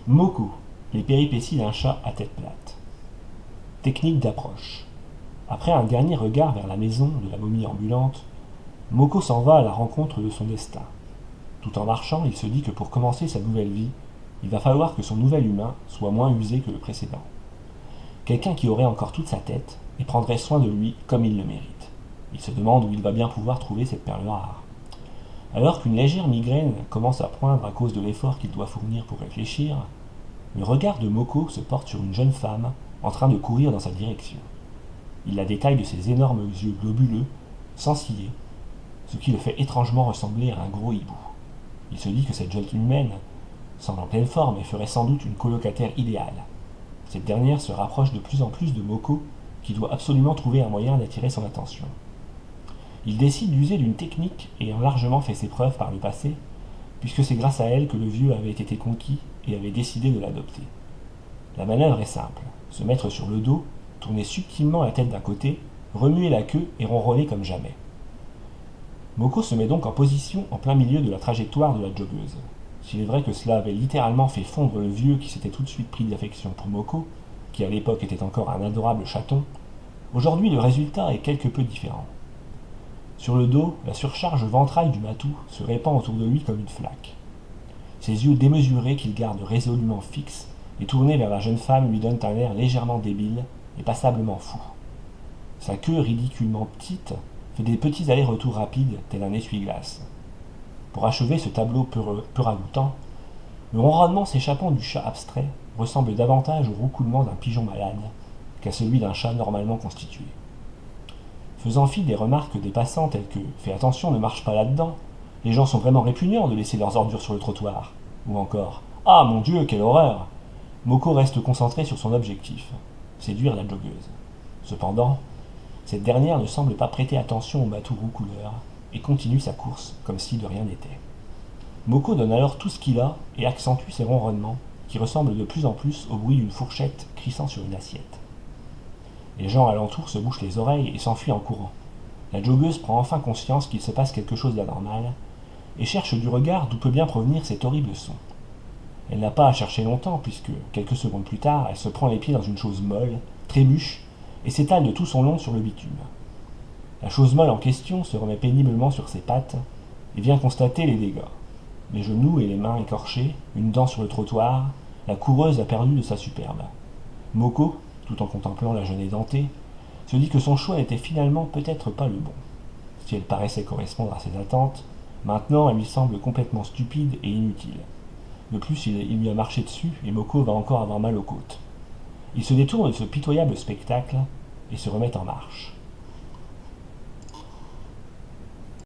Moko, les péripéties d'un chat à tête plate. Technique d'approche. Après un dernier regard vers la maison de la momie ambulante, Moko s'en va à la rencontre de son destin. Tout en marchant, il se dit que pour commencer sa nouvelle vie, il va falloir que son nouvel humain soit moins usé que le précédent. Quelqu'un qui aurait encore toute sa tête et prendrait soin de lui comme il le mérite. Il se demande où il va bien pouvoir trouver cette perle rare. Alors qu'une légère migraine commence à poindre à cause de l'effort qu'il doit fournir pour réfléchir, le regard de Moko se porte sur une jeune femme en train de courir dans sa direction. Il la détaille de ses énormes yeux globuleux, sans ciller, ce qui le fait étrangement ressembler à un gros hibou. Il se dit que cette jeune humaine semble en pleine forme et ferait sans doute une colocataire idéale. Cette dernière se rapproche de plus en plus de Moko, qui doit absolument trouver un moyen d'attirer son attention. Il décide d'user d'une technique ayant largement fait ses preuves par le passé, puisque c'est grâce à elle que le vieux avait été conquis et avait décidé de l'adopter. La manœuvre est simple, se mettre sur le dos, tourner subtilement la tête d'un côté, remuer la queue et ronronner comme jamais. Moko se met donc en position en plein milieu de la trajectoire de la joggeuse. S'il est vrai que cela avait littéralement fait fondre le vieux qui s'était tout de suite pris d'affection pour Moko, qui à l'époque était encore un adorable chaton, aujourd'hui le résultat est quelque peu différent. Sur le dos, la surcharge ventrale du matou se répand autour de lui comme une flaque. Ses yeux démesurés qu'il garde résolument fixes et tournés vers la jeune femme lui donnent un air légèrement débile et passablement fou. Sa queue ridiculement petite fait des petits allers-retours rapides tel un essuie-glace. Pour achever ce tableau peu ragoûtant, le ronronnement s'échappant du chat abstrait ressemble davantage au roucoulement d'un pigeon malade qu'à celui d'un chat normalement constitué. Faisant fi des remarques des passants telles que « fais attention, ne marche pas là-dedans », les gens sont vraiment répugnants de laisser leurs ordures sur le trottoir, ou encore « ah mon Dieu, quelle horreur !» Moko reste concentré sur son objectif, séduire la joggeuse. Cependant, cette dernière ne semble pas prêter attention au matou roucouleur et continue sa course comme si de rien n'était. Moko donne alors tout ce qu'il a et accentue ses ronronnements qui ressemblent de plus en plus au bruit d'une fourchette crissant sur une assiette. Les gens alentour se bouchent les oreilles et s'enfuient en courant. La joggeuse prend enfin conscience qu'il se passe quelque chose d'anormal et cherche du regard d'où peut bien provenir cet horrible son. Elle n'a pas à chercher longtemps puisque, quelques secondes plus tard, elle se prend les pieds dans une chose molle, trébuche et s'étale de tout son long sur le bitume. La chose molle en question se remet péniblement sur ses pattes et vient constater les dégâts. Les genoux et les mains écorchés, une dent sur le trottoir, la coureuse a perdu de sa superbe. Moko, tout en contemplant la jeune édentée, se dit que son choix n'était finalement peut-être pas le bon. Si elle paraissait correspondre à ses attentes, maintenant elle lui semble complètement stupide et inutile. De plus, il lui a marché dessus et Moko va encore avoir mal aux côtes. Il se détourne de ce pitoyable spectacle et se remet en marche.